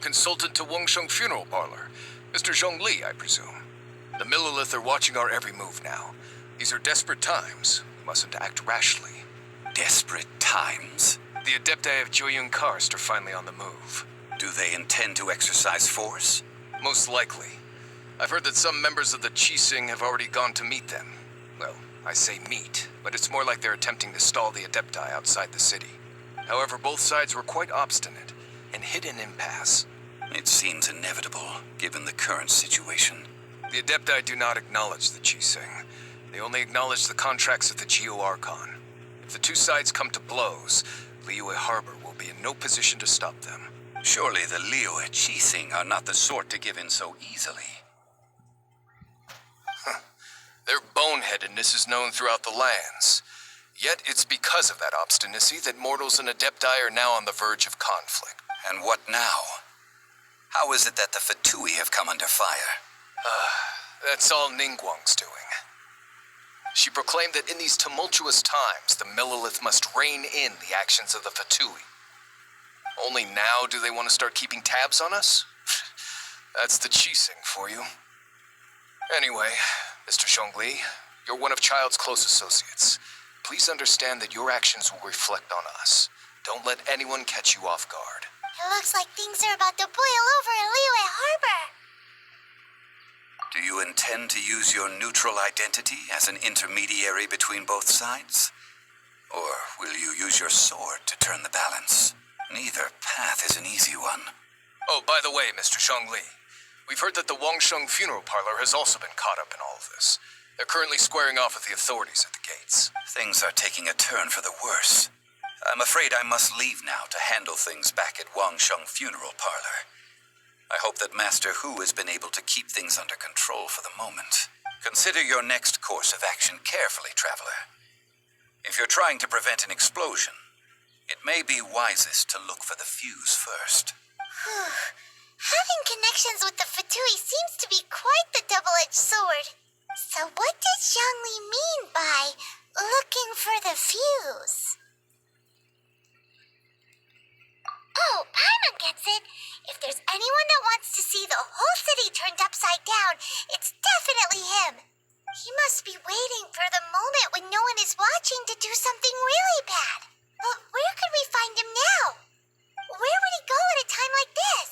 consultant to Wangsheng Funeral Parlor. Mr. Zhongli, I presume. The Millilith are watching our every move now. These are desperate times. We mustn't act rashly. Desperate times? The Adepti of Joyun Karst are finally on the move. Do they intend to exercise force? Most likely. I've heard that some members of the Qixing have already gone to meet them. Well, I say meet, but it's more like they're attempting to stall the Adepti outside the city. However, both sides were quite obstinate and hit an impasse. It seems inevitable, given the current situation. The Adepti do not acknowledge the Qixing. They only acknowledge the contracts of the Geo Archon. If the two sides come to blows, Liyue Harbor will be in no position to stop them. Surely the Liyue Qixing are not the sort to give in so easily. Their boneheadedness is known throughout the lands. Yet it's because of that obstinacy that mortals and Adepti are now on the verge of conflict. And what now? How is it that the Fatui have come under fire? That's all Ningguang's doing. She proclaimed that in these tumultuous times, the Millilith must rein in the actions of the Fatui. Only now do they want to start keeping tabs on us? That's the Qixing for you. Anyway, Mr. Zhongli, you're one of Childe's close associates. Please understand that your actions will reflect on us. Don't let anyone catch you off guard. It looks like things are about to boil over in Liyue Harbor. Do you intend to use your neutral identity as an intermediary between both sides? Or will you use your sword to turn the balance? Neither path is an easy one. Oh, by the way, Mr. Zhongli, we've heard that the Wangsheng Funeral Parlor has also been caught up in all of this. They're currently squaring off with the authorities at the gates. Things are taking a turn for the worse. I'm afraid I must leave now to handle things back at Wangsheng Funeral Parlor. I hope that Master Hu has been able to keep things under control for the moment. Consider your next course of action carefully, Traveler. If you're trying to prevent an explosion, it may be wisest to look for the fuse first. Having connections with the Fatui seems to be quite the double-edged sword. So what does Zhongli mean by looking for the fuse? Oh, Paimon gets it. If there's anyone that wants to see the whole city turned upside down, it's definitely him. He must be waiting for the moment when no one is watching to do something really bad. But where could we find him now? Where would he go at a time like this?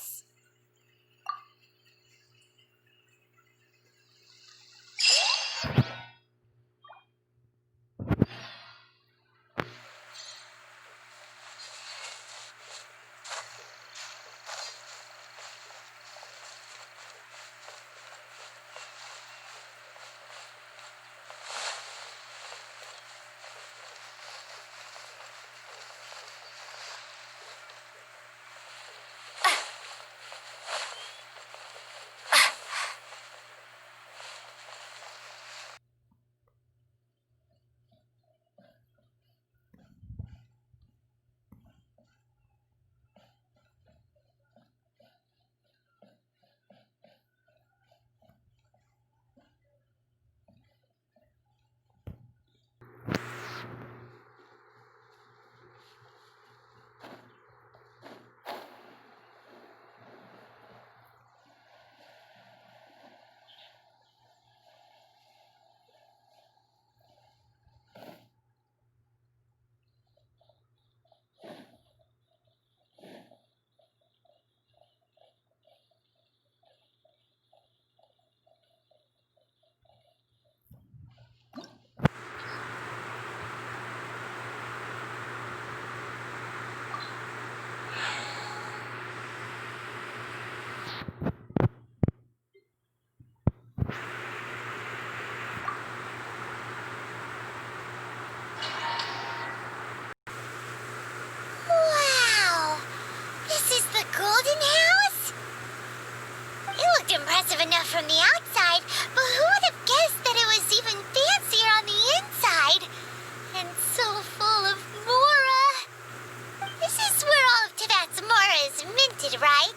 From the outside, but who would have guessed that it was even fancier on the inside? And so full of Mora. This is where all of Teyvat's Mora is minted, right?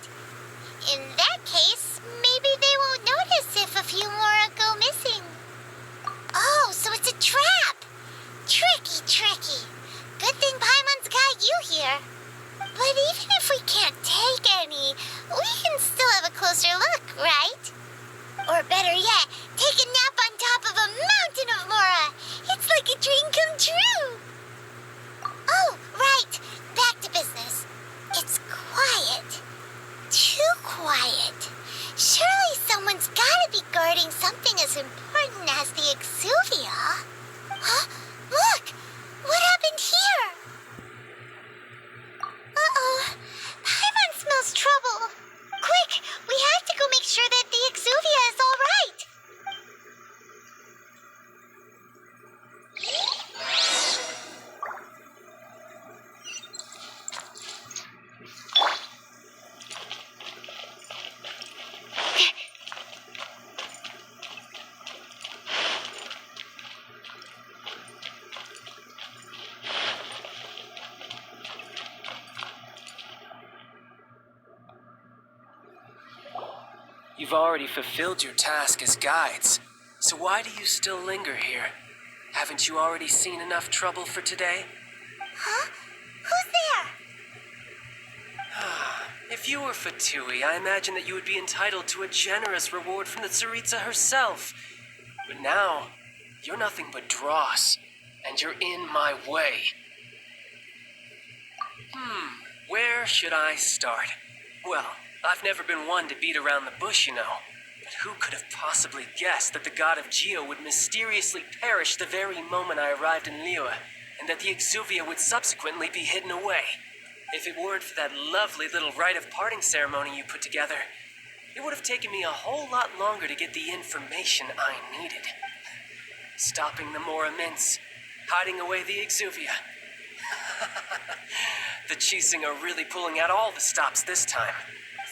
In that case, maybe they won't notice if a few Mora go missing. Oh, so it's a trap. Tricky, tricky. Good thing Paimon's got you here. But even if we can't take any, we can still have a closer look, right? Or better yet, take a nap on top of a mountain of Mora. It's like a dream come true. Oh, right. Back to business. It's quiet. Too quiet. Surely someone's gotta be guarding something as important as the Exuvia. Huh? Look! What happened here? Uh-oh. Paimon smells trouble. Quick! We have to go make sure that the Exuvia is all right. You've already fulfilled your task as guides, so why do you still linger here? Haven't you already seen enough trouble for today? Huh? Who's there? If you were Fatui, I imagine that you would be entitled to a generous reward from the Tsaritsa herself. But now, you're nothing but dross, and you're in my way. Where should I start? Well, I've never been one to beat around the bush, you know. But who could have possibly guessed that the god of Geo would mysteriously perish the very moment I arrived in Liyue, and that the Exuvia would subsequently be hidden away? If it weren't for that lovely little rite of parting ceremony you put together, it would have taken me a whole lot longer to get the information I needed. Stopping the Mora Mints, hiding away the Exuvia. The Chising are really pulling out all the stops this time.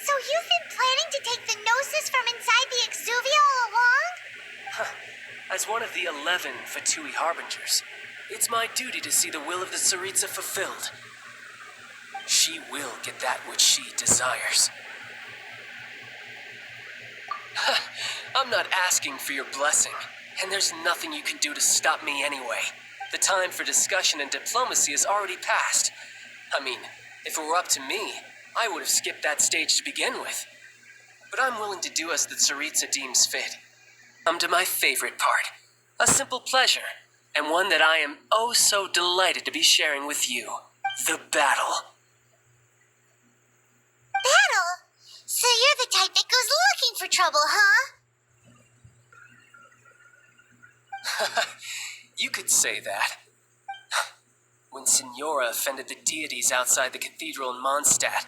So you've been planning to take the Gnosis from inside the Exuvia all along? As one of the 11 Fatui Harbingers, it's my duty to see the will of the Tsaritsa fulfilled. She will get that which she desires. I'm not asking for your blessing, and there's nothing you can do to stop me anyway. The time for discussion and diplomacy is already past. I mean, if it were up to me, I would have skipped that stage to begin with. But I'm willing to do as the Tsaritsa deems fit. Come to my favorite part. A simple pleasure, and one that I am oh so delighted to be sharing with you. The battle. Battle? So you're the type that goes looking for trouble, huh? You could say that. When Signora offended the deities outside the cathedral in Mondstadt,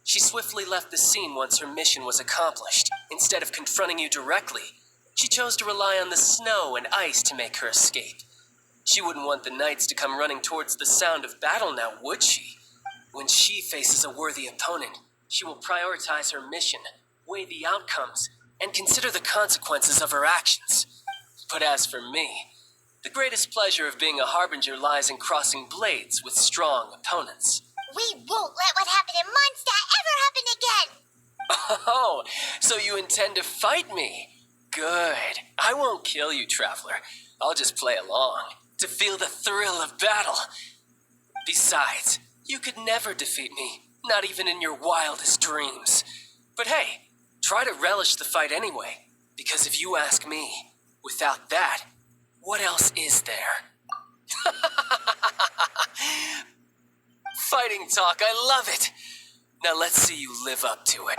she swiftly left the scene once her mission was accomplished. Instead of confronting you directly, she chose to rely on the snow and ice to make her escape. She wouldn't want the knights to come running towards the sound of battle now, would she? When she faces a worthy opponent, she will prioritize her mission, weigh the outcomes, and consider the consequences of her actions. But as for me, the greatest pleasure of being a harbinger lies in crossing blades with strong opponents. We won't let what happened in Mondstadt ever happen again! Oh, so you intend to fight me? Good. I won't kill you, Traveler. I'll just play along, to feel the thrill of battle. Besides, you could never defeat me, not even in your wildest dreams. But hey, try to relish the fight anyway, because if you ask me, without that, what else is there? Fighting talk, I love it! Now let's see you live up to it.